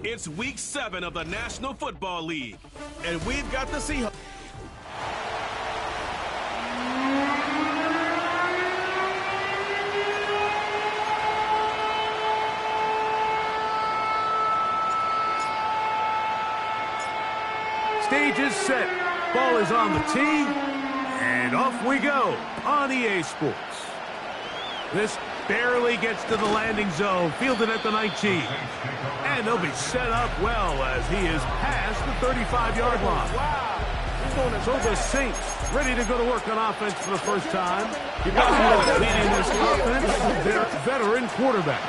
It's week 7 of the National Football League, and we've got the Seahawks. Stage is set. Ball is on the tee. And off we go on EA Sports. This barely gets to the landing zone, fielded at the 19. And they'll be set up well as he is past the 35-yard line. So the Saints ready to go to work on offense for the first time. You've got to leading this offense, their veteran quarterback.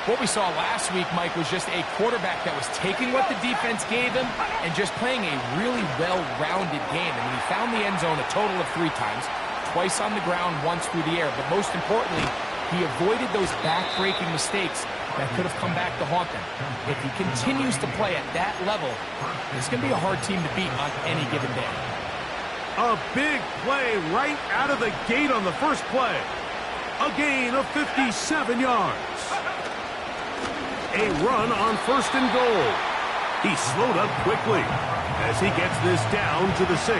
What we saw last week, Mike, was just a quarterback that was taking what the defense gave him and just playing a really well-rounded game. I mean, he found the end zone a total of 3 times, twice on the ground, once through the air. But most importantly, he avoided those back-breaking mistakes that could have come back to haunt them. If he continues to play at that level, it's going to be a hard team to beat on any given day. A big play right out of the gate on the first play. A gain of 57 yards. A run on 1st and goal. He slowed up quickly as he gets this down to the 6.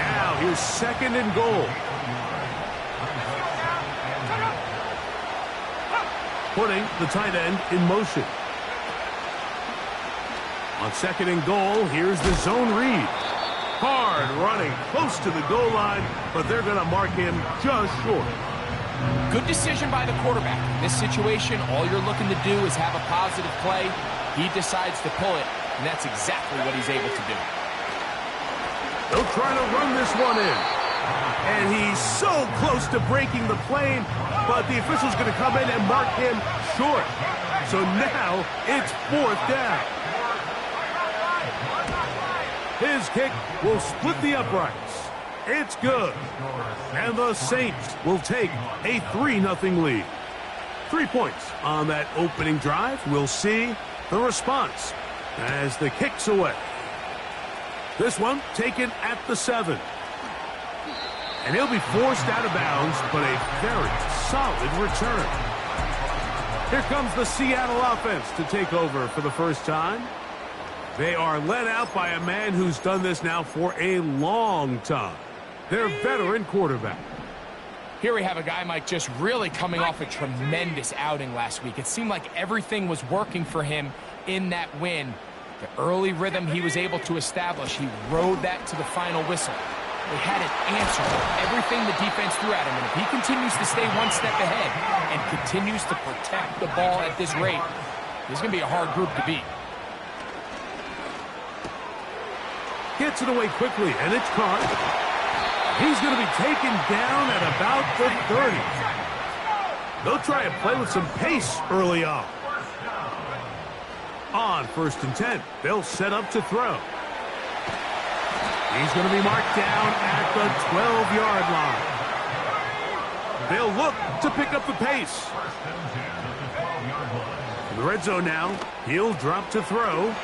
Now here's 2nd and goal. Putting the tight end in motion. On 2nd and goal, here's the zone read. Hard running close to the goal line, but they're going to mark him just short. Good decision by the quarterback. In this situation, all you're looking to do is have a positive play. He decides to pull it, and that's exactly what he's able to do. They'll try to run this one in. And he's so close to breaking the plane, but the official's going to come in and mark him short. So now it's 4th down. His kick will split the uprights. It's good. And the Saints will take a 3-0 lead. 3 points on that opening drive. We'll see the response as the kick's away. This one taken at the 7. And he'll be forced out of bounds, but a very solid return. Here comes the Seattle offense to take over for the first time. They are led out by a man who's done this now for a long time. Their veteran quarterback. Here we have a guy, Mike, just really coming off a tremendous outing last week. It seemed like everything was working for him in that win. The early rhythm he was able to establish, he rode that to the final whistle. They had an answer to everything the defense threw at him, and if he continues to stay one step ahead and continues to protect the ball at this rate, this is going to be a hard group to beat. Gets it away quickly, and it's caught. He's going to be taken down at about the 30. They'll try and play with some pace early on. On 1st and 10, they'll set up to throw. He's going to be marked down at the 12-yard line. They'll look to pick up the pace. In the red zone now, he'll drop to throw.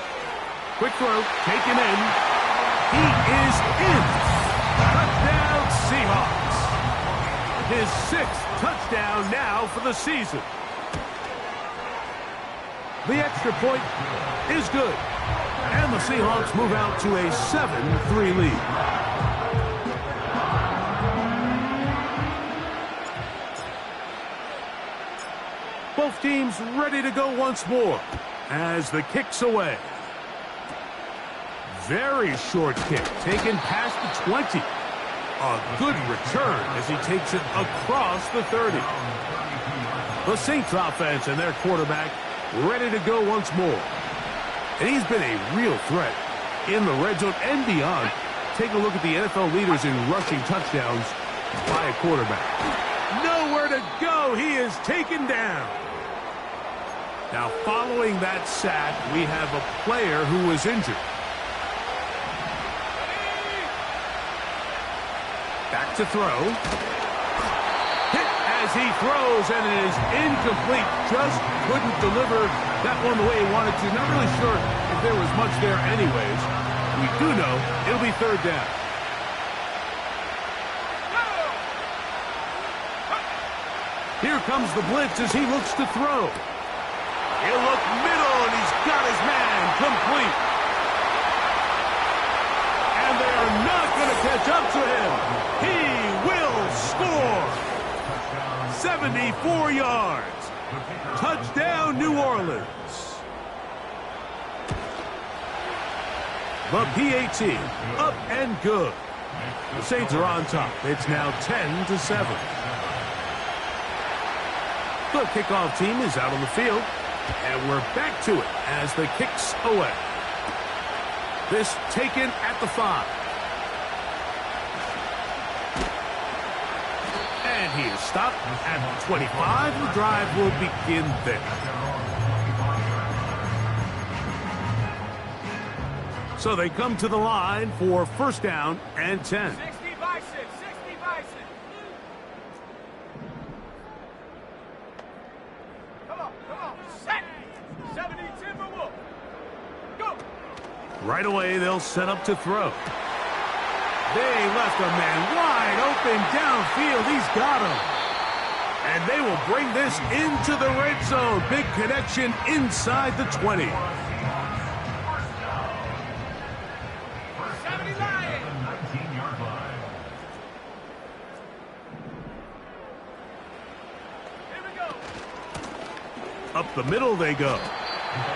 Quick throw, taken in. He is in. Touchdown, Seahawks. His 6th touchdown now for the season. The extra point is good. And the Seahawks move out to a 7-3 lead. Both teams ready to go once more as the kick's away. Very short kick, taken past the 20. A good return as he takes it across the 30. The Saints offense and their quarterback ready to go once more. And he's been a real threat in the red zone and beyond. Take a look at the NFL leaders in rushing touchdowns by a quarterback. Nowhere to go. He is taken down. Now, following that sack, we have a player who was injured. Back to throw. Hit as he throws, and it is incomplete. Just couldn't deliver that one the way he wanted to. Not really sure if there was much there anyways. We do know it'll be 3rd down. Here comes the blitz as he looks to throw. He'll look middle, and he's got his man complete. And they are not going to catch up to him. He will score. 74 yards. Touchdown, New Orleans. The PAT, up and good. The Saints are on top. It's now 10-7. The kickoff team is out on the field, and we're back to it as the kicks away. This taken at the 5. And he is stopped at 25. The drive will begin there. So they come to the line for first down and 10. 60 by 6, 60 by 6. Come on, set. 70 Timberwolves. Go. Right away, they'll set up to throw. They left a man wide open downfield. He's got him. And they will bring this into the red zone. Big connection inside the 20. Up the middle they go.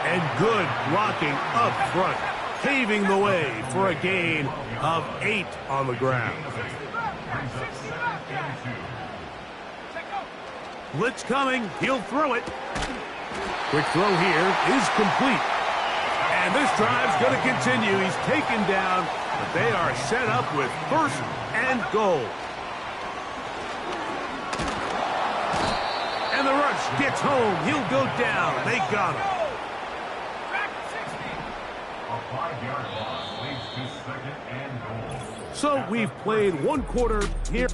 And good blocking up front, paving the way for a gain of 8 on the ground. Blitz coming. He'll throw it. Quick throw here is complete. And this drive's going to continue. He's taken down, but they are set up with first and goal. And the rush gets home. He'll go down. They got him. So we've played one quarter here.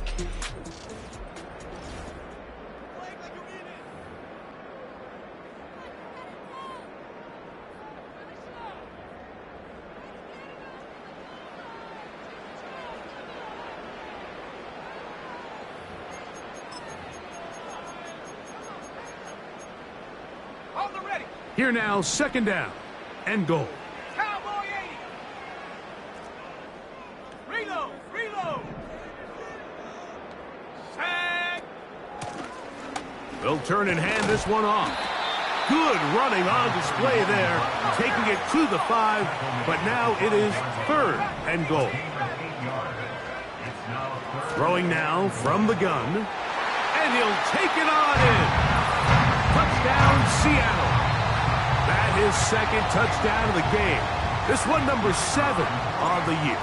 Here now, second down and goal. Cowboy 80. Reload. Set. They'll turn and hand this one off. Good running on display there, taking it to the 5, but now it is third and goal. Throwing now from the gun, and he'll take it on in. Touchdown, Seattle. That is second touchdown of the game. This one number 7 on the year.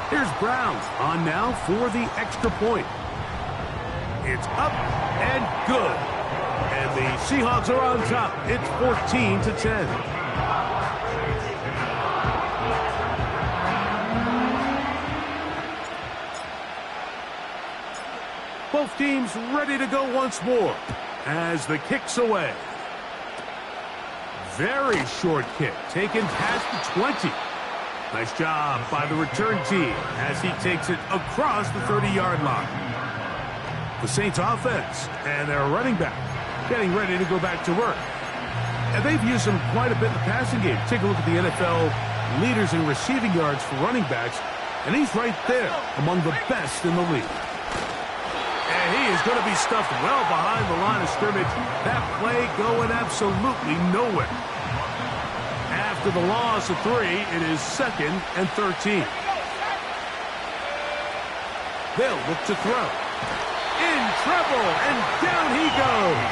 Here's Browns on now for the extra point. It's up and good. And the Seahawks are on top. It's 14-10. Both teams ready to go once more as the kick's away. Very short kick, taken past the 20. Nice job by the return team as he takes it across the 30-yard line. The Saints offense and their running back getting ready to go back to work. And they've used him quite a bit in the passing game. Take a look at the NFL leaders in receiving yards for running backs, and he's right there among the best in the league. And he is going to be stuffed well behind the line of scrimmage. That play going absolutely nowhere. After the loss of 3, it is 2nd and 13. They'll look to throw. In trouble, and down he goes.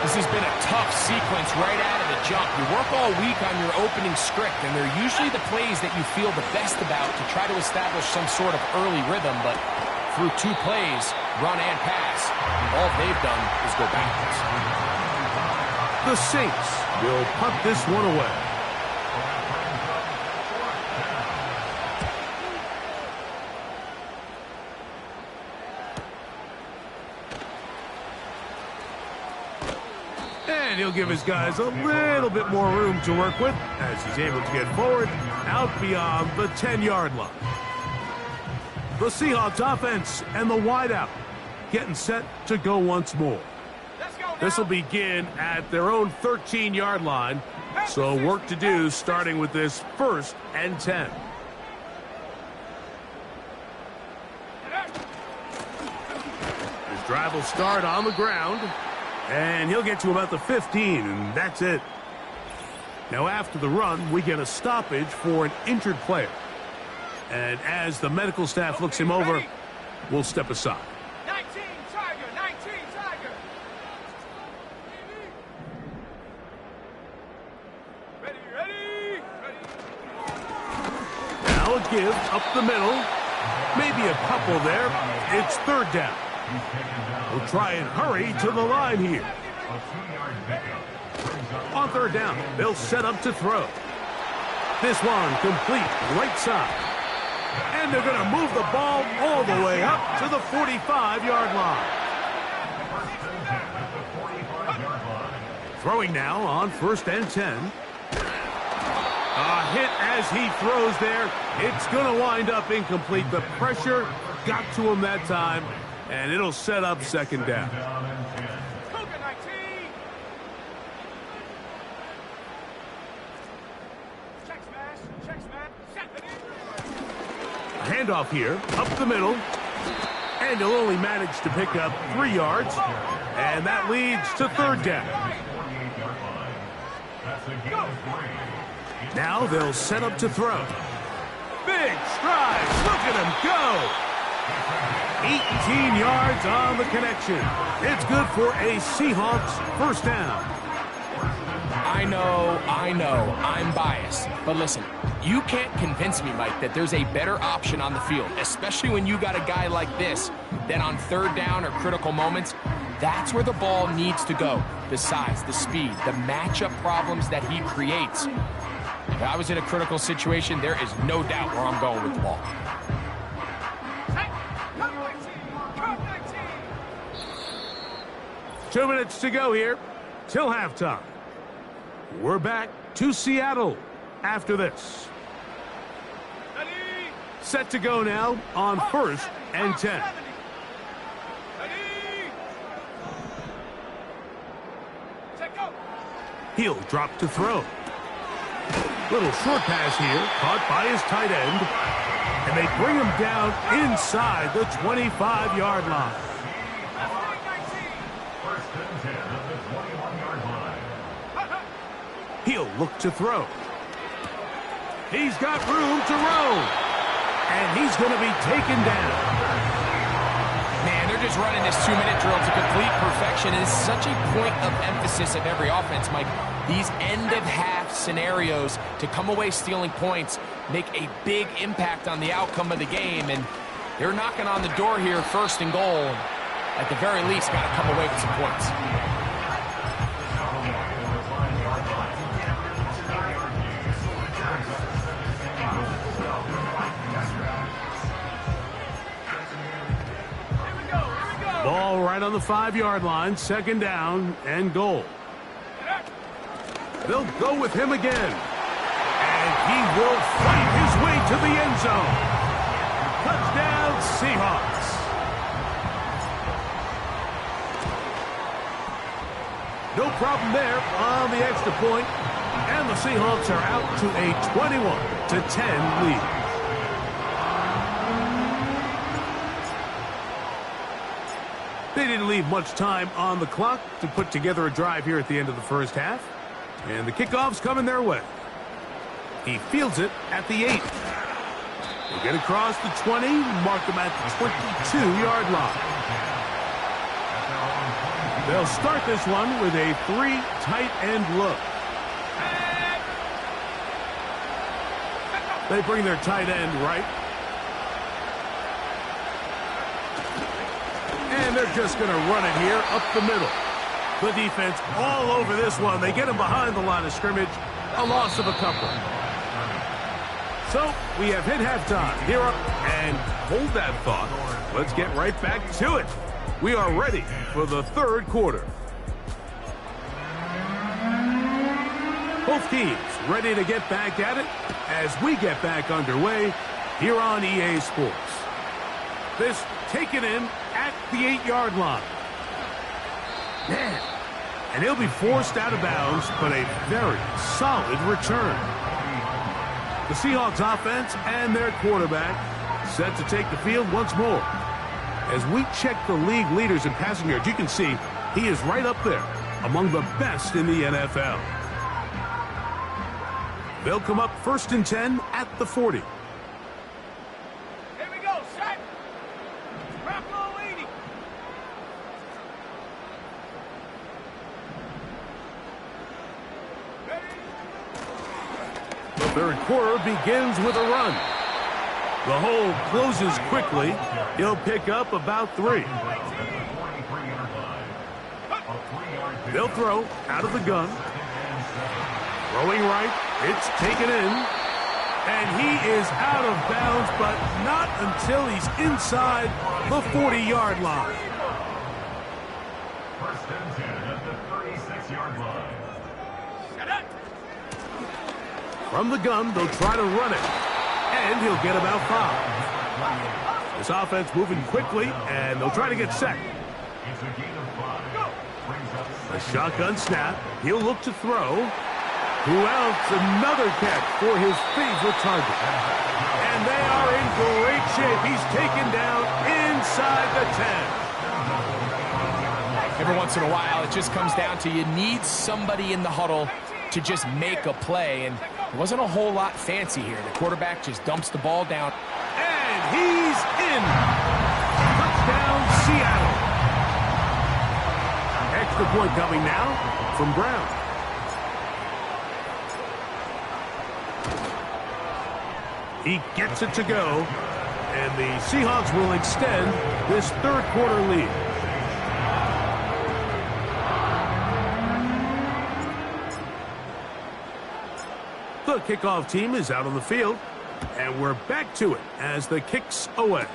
This has been a tough sequence right out of the jump. You work all week on your opening script, and they're usually the plays that you feel the best about to try to establish some sort of early rhythm, but through 2 plays, run and pass, all they've done is go backwards. The Saints will punt this one away. And he'll give his guys a little bit more room to work with as he's able to get forward out beyond the 10-yard line. The Seahawks offense and the wideout getting set to go once more. Let's go This will begin at their own 13-yard line. So work to do starting with this 1st and 10. His drive will start on the ground. And he'll get to about the 15, and that's it. Now after the run, we get a stoppage for an injured player. And as the medical staff looks him over, we'll step aside. 19 Tiger, 19 Tiger. Ready. Now a give up the middle. Maybe a couple there. It's 3rd down. We'll try and hurry to the line here. On 3rd down, they'll set up to throw. This one complete right side. And they're going to move the ball all the way up to the 45-yard line. Throwing now on 1st and 10. A hit as he throws there. It's going to wind up incomplete. The pressure got to him that time, and it'll set up 2nd down. Handoff here, up the middle, and he'll only manage to pick up 3 yards, and that leads to 3rd down. Now they'll set up to throw. Big stride, look at him go! 18 yards on the connection. It's good for a Seahawks 1st down. I know, I'm biased. But listen, you can't convince me, Mike, that there's a better option on the field, especially when you got a guy like this, that on 3rd down or critical moments, that's where the ball needs to go. The size, the speed, the matchup problems that he creates. If I was in a critical situation, there is no doubt where I'm going with the ball. 2 minutes to go here till halftime. We're back to Seattle after this. Set to go now on 1st and 10. He'll drop to throw. Little short pass here, caught by his tight end. And they bring him down inside the 25-yard line. He'll look to throw. He's got room to roam. And he's going to be taken down. Man, they're just running this 2-minute drill to complete perfection. It is such a point of emphasis of every offense, Mike. These end-of-half scenarios to come away stealing points make a big impact on the outcome of the game. And they're knocking on the door here, 1st and goal. At the very least, got to come away with some points. Ball right on the 5-yard line, 2nd down and goal. They'll go with him again. And he will fight his way to the end zone. Touchdown, Seahawks. No problem there on the extra point. And the Seahawks are out to a 21-10 lead. They didn't leave much time on the clock to put together a drive here at the end of the 1st half. And the kickoff's coming their way. He fields it at the 8. They get across the 20, mark him at the 22-yard line. They'll start this one with a 3 tight end look. They bring their tight end right. And they're just going to run it here up the middle. The defense all over this one. They get him behind the line of scrimmage. A loss of a couple. So we have hit halftime here up. And hold that thought. Let's get right back to it. We are ready for the 3rd quarter. Both teams ready to get back at it as we get back underway here on EA Sports. This taken in at the 8-yard line. Man, And he'll be forced out of bounds, but a very solid return. The Seahawks offense and their quarterback set to take the field once more. As we check the league leaders in passing yards, you can see he is right up there among the best in the NFL. They'll come up 1st and 10 at the 40. Here we go, set. Garoppolo leading. The third quarter begins with a run. The hole closes quickly. He'll pick up about 3. They'll throw out of the gun. Throwing right. It's taken in. And he is out of bounds, but not until he's inside the 40-yard line. 1st and 10 at the 36-yard line. Set up. From the gun, they'll try to run it. And he'll get about 5. This offense moving quickly, and they'll try to get set. It's a gain of 5. A shotgun snap. He'll look to throw. Who else? Another catch for his favorite target. And they are in great shape. He's taken down inside the 10. Every once in a while, it just comes down to you need somebody in the huddle to just make a play, and it wasn't a whole lot fancy here. The quarterback just dumps the ball down. And he's in. Touchdown, Seattle. Extra point coming now from Brown. He gets it to go, and the Seahawks will extend this third quarter lead. The kickoff team is out on the field, and we're back to it as the kick's away.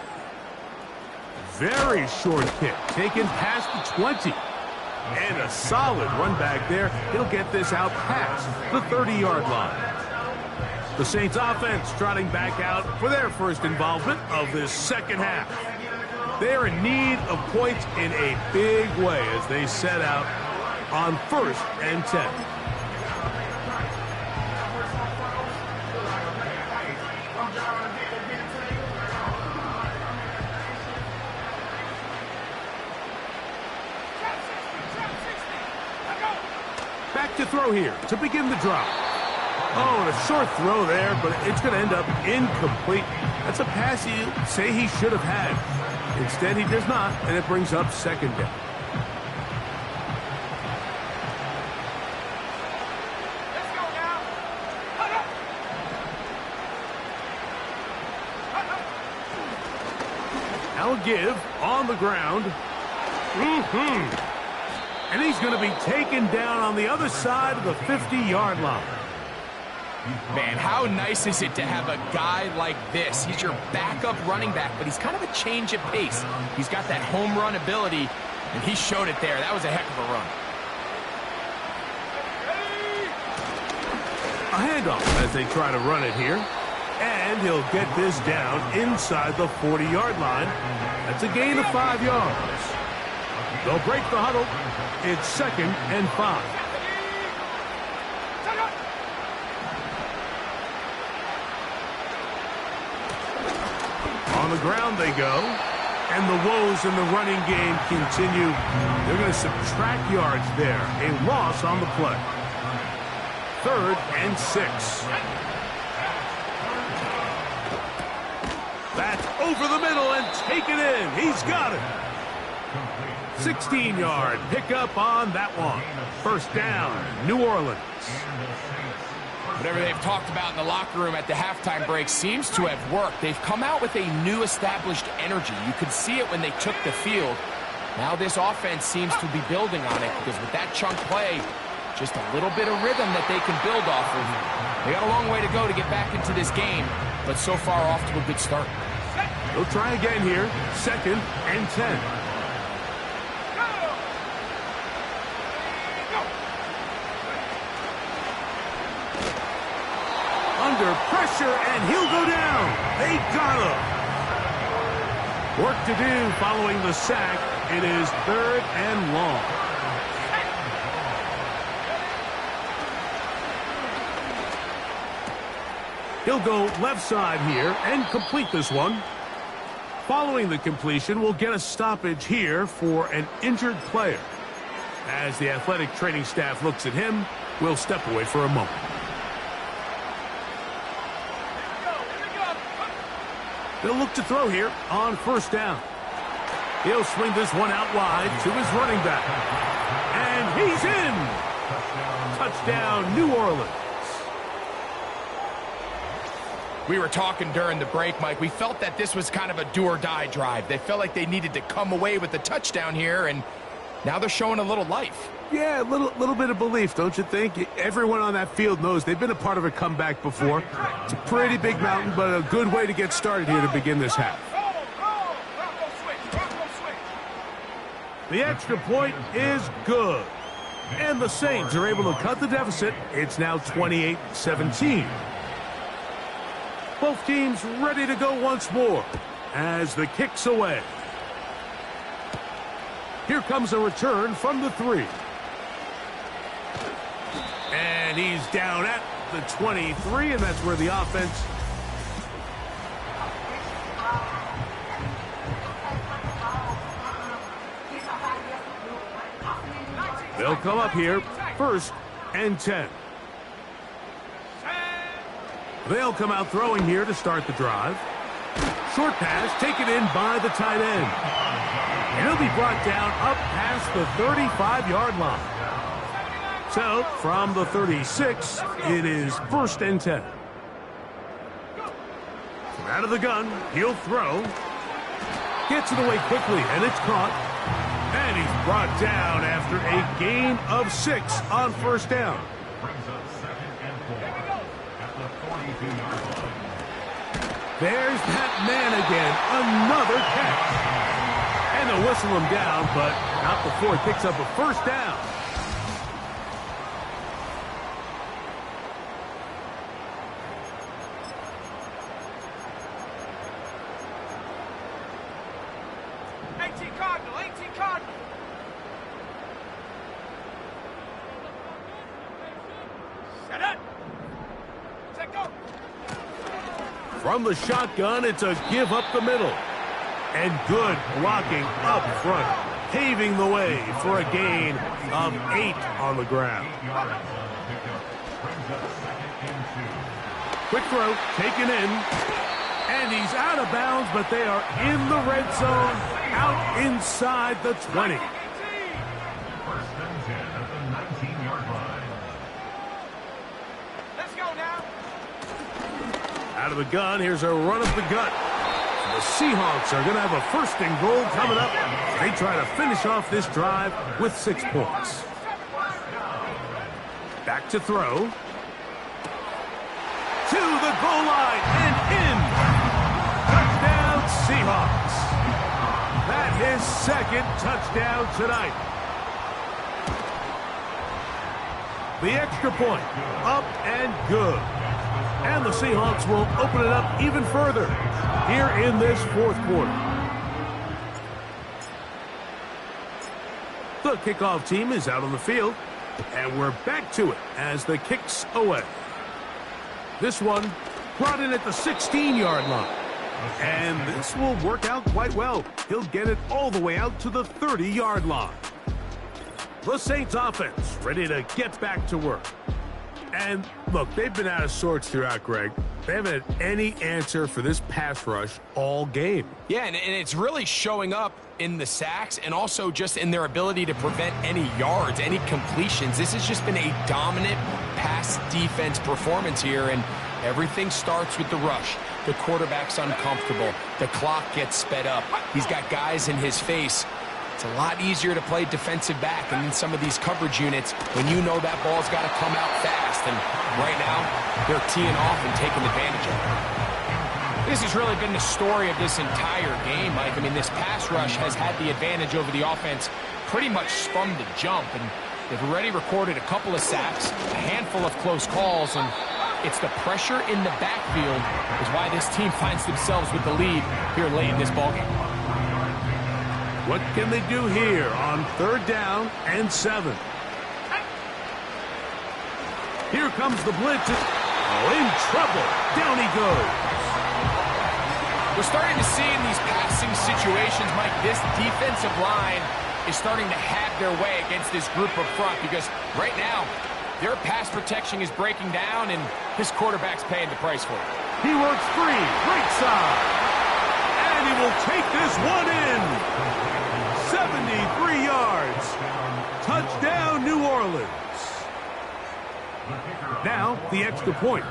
Very short kick, taken past the 20. And a solid run back there. He'll get this out past the 30-yard line. The Saints offense trotting back out for their first involvement of this second half. They're in need of points in a big way as they set out on 1st and 10. Back to throw here to begin the drive. Oh, and a short throw there, but it's going to end up incomplete. That's a pass you say he should have had. Instead, he does not, and it brings up 2nd down. Let's go now. Hut up. Now a give on the ground. And he's going to be taken down on the other side of the 50-yard line. Man, how nice is it to have a guy like this? He's your backup running back, but he's kind of a change of pace. He's got that home run ability, and he showed it there. That was a heck of a run. A handoff as they try to run it here. And he'll get this down inside the 40-yard line. That's a gain of 5 yards. They'll break the huddle. It's 2nd and 5. On the ground they go. And the woes in the running game continue. They're going to subtract yards there. A loss on the play. 3rd and 6. That's over the middle and taken in. He's got it. 16-yard pickup on that one. 1st down, New Orleans. Whatever they've talked about in the locker room at the halftime break seems to have worked. They've come out with a new established energy. You could see it when they took the field. Now this offense seems to be building on it because with that chunk play, just a little bit of rhythm that they can build off of. They got a long way to go to get back into this game, but so far off to a good start. They'll try again here. 2nd and 10. Under pressure, and he'll go down. They got him. Work to do following the sack. It is 3rd and long. He'll go left side here and complete this one. Following the completion, we'll get a stoppage here for an injured player. As the athletic training staff looks at him, we'll step away for a moment. They'll look to throw here on first down. He'll swing this one out wide to his running back. And he's in! Touchdown, New Orleans. We were talking during the break, Mike. We felt that this was kind of a do-or-die drive. They felt like they needed to come away with the touchdown here, and now they're showing a little life. Yeah, a little bit of belief, don't you think? Everyone on that field knows they've been a part of a comeback before. It's a pretty big mountain, but a good way to get started here to begin this half. The extra point is good. And the Saints are able to cut the deficit. It's now 28-17. Both teams ready to go once more as the kick's away. Here comes a return from the 3. And he's down at the 23, and that's where the offense... They'll come up here, 1st and 10. They'll come out throwing here to start the drive. Short pass taken in by the tight end. And he'll be brought down up past the 35-yard line. So, from the 36, it is 1st and 10. From out of the gun, he'll throw. Gets it away quickly, and it's caught. And he's brought down after a gain of 6 on first down. There's that man again, another catch. And they'll whistle him down, but not before he picks up a first down. From the shotgun, it's a give up the middle. And good blocking up front, paving the way for a gain of 8 on the ground. Quick throw, taken in. And he's out of bounds, but they are in the red zone, out inside the 20. Out of the gun, here's a run up the gut. The Seahawks are going to have a 1st and goal coming up. They try to finish off this drive with 6 points. Back to throw. To the goal line and in. Touchdown, Seahawks. That is 2nd touchdown tonight. The extra point, up and good. And the Seahawks will open it up even further here in this 4th quarter. The kickoff team is out on the field, and we're back to it as the kick's away. This one brought in at the 16-yard line. And this will work out quite well. He'll get it all the way out to the 30-yard line. The Saints offense ready to get back to work. And look, they've been out of sorts throughout, Greg. They haven't had any answer for this pass rush all game. Yeah, and it's really showing up in the sacks and also just in their ability to prevent any yards, any completions. This has just been a dominant pass defense performance here, and everything starts with the rush. The quarterback's uncomfortable. The clock gets sped up. He's got guys in his face. It's a lot easier to play defensive back and in some of these coverage units when you know that ball's got to come out fast. And right now, they're teeing off and taking advantage of it. This has really been the story of this entire game, Mike. I mean, this pass rush has had the advantage over the offense pretty much from the jump. And they've already recorded a couple of sacks, a handful of close calls, and it's the pressure in the backfield is why this team finds themselves with the lead here late in this ballgame. What can they do here on 3rd down and 7? Here comes the blitz. Oh, in trouble. Down he goes. We're starting to see in these passing situations, Mike, this defensive line is starting to have their way against this group up front because right now, their pass protection is breaking down, and this quarterback's paying the price for it. He works free, right side. And he will take this one in. 73 yards. Touchdown, New Orleans. Now, the extra point.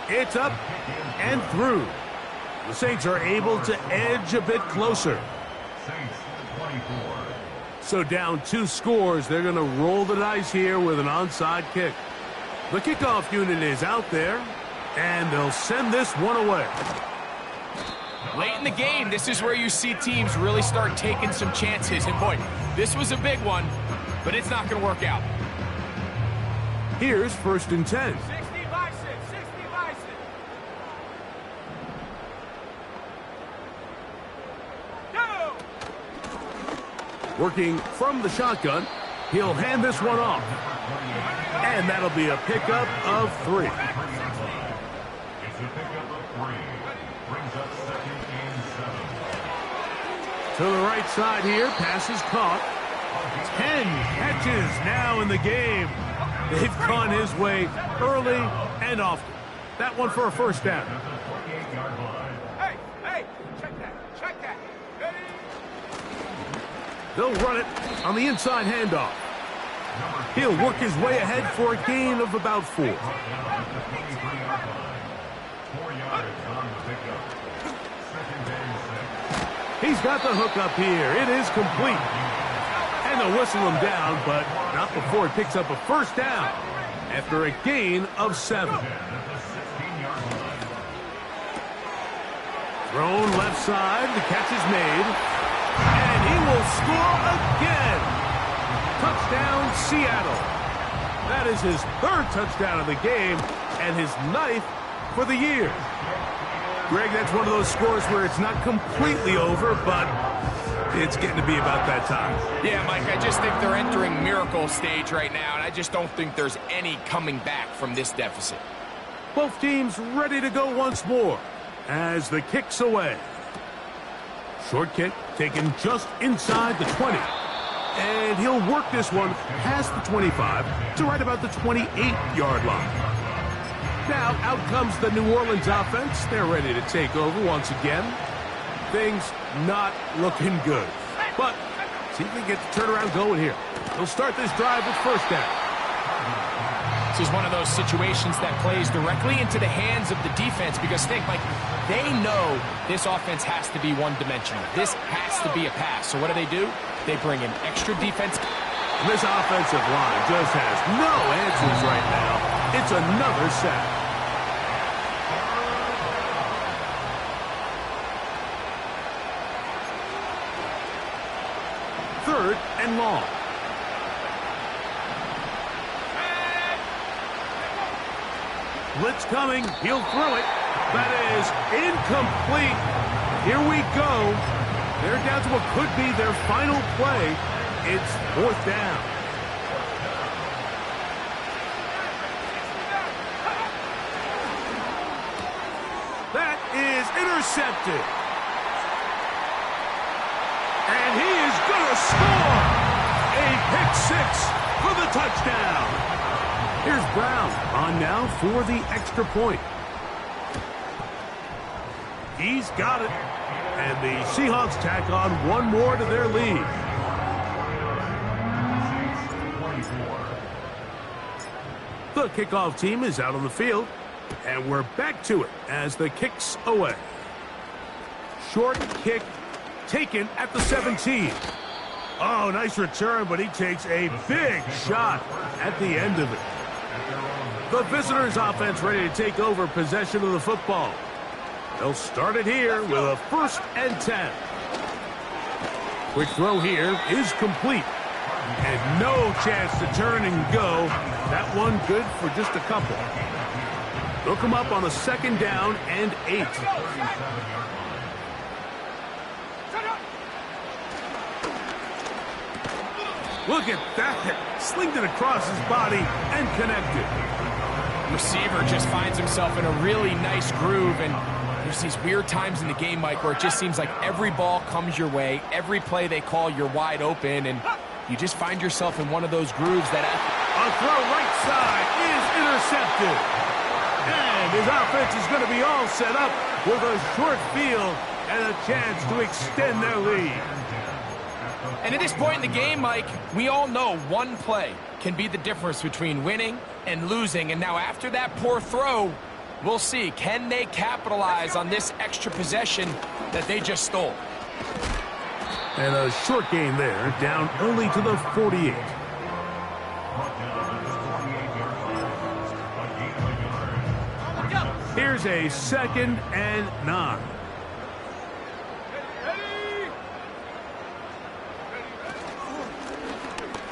It's up and through. The Saints are able to edge a bit closer. So down 2 scores, they're going to roll the dice here with an onside kick. The kickoff unit is out there, and they'll send this one away. Late in the game, this is where you see teams really start taking some chances. And boy, this was a big one, but it's not going to work out. Here's 1st and 10. 60 Bison, 60 Bison. Go! Working from the shotgun, he'll hand this one off. And that'll be a pickup of 3. It's a pickup of 3. Brings up 2nd and 7. To the right side here, pass is caught. 10 catches now in the game. They've gone his way early and often. That one for a 1st down. Hey, hey, check that, check that. Ready? They'll run it on the inside handoff. He'll work his way ahead for a gain of about 4. 4 yards on the pickup. 2nd and 6. He's got the hook up here. It is complete. And they'll whistle him down, but not before he picks up a 1st down after a gain of 7. Thrown left side. The catch is made. And he will score again. Touchdown, Seattle. That is his 3rd touchdown of the game and his 9th for the year. Greg, that's one of those scores where it's not completely over, but it's getting to be about that time. Yeah, Mike, I just think they're entering miracle stage right now, and I just don't think there's any coming back from this deficit. Both teams ready to go once more as the kick's away. Short kick taken just inside the 20. And he'll work this one past the 25 to right about the 28-yard line. Now out comes the New Orleans offense. They're ready to take over once again. Things not looking good. But see if they get the turnaround going here. They'll start this drive with 1st down. This is one of those situations that plays directly into the hands of the defense because think, Mike, they know this offense has to be one-dimensional. This has to be a pass. So what do? They bring in extra defense. This offensive line just has no answers right now. It's another sack. Third and long. Blitz coming. He'll throw it. That is incomplete. Here we go. They're down to what could be their final play. It's 4th down. That is intercepted. And he is going to score. A pick 6 for the touchdown. Here's Brown on now for the extra point. He's got it. And the Seahawks tack on one more to their lead. The kickoff team is out on the field. And we're back to it as the kick's away. Short kick taken at the 17. Oh, nice return, but he takes a big shot at the end of it. The visitors' offense ready to take over possession of the football. They'll start it here with a 1st and 10. Quick throw here is complete. And no chance to turn and go. That one good for just a couple. They'll come up on a 2nd down and 8. Look at that. Slinged it across his body and connected. Receiver just finds himself in a really nice groove, and there's these weird times in the game, Mike, where it just seems like every ball comes your way, every play they call, you're wide open, and you just find yourself in one of those grooves that... A throw right side is intercepted. And his offense is going to be all set up with a short field and a chance to extend their lead. And at this point in the game, Mike, we all know one play can be the difference between winning and losing. And now after that poor throw, we'll see, can they capitalize on this extra possession that they just stole? And a short gain there, down only to the 48. Here's a 2nd and 9.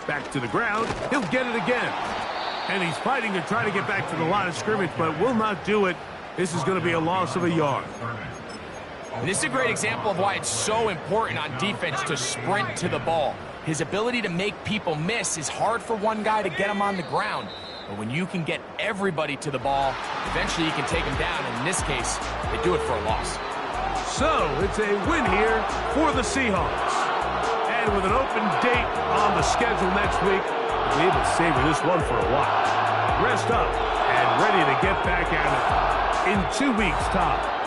Back to the ground. He'll get it again. And he's fighting to try to get back to the line of scrimmage, but will not do it. This is going to be a loss of a yard. And this is a great example of why it's so important on defense to sprint to the ball. His ability to make people miss is hard for one guy to get him on the ground. But when you can get everybody to the ball, eventually you can take him down. And in this case, they do it for a loss. So it's a win here for the Seahawks. And with an open date on the schedule next week, we'll be able to savor this one for a while. Rest up and ready to get back at it in 2 weeks' time.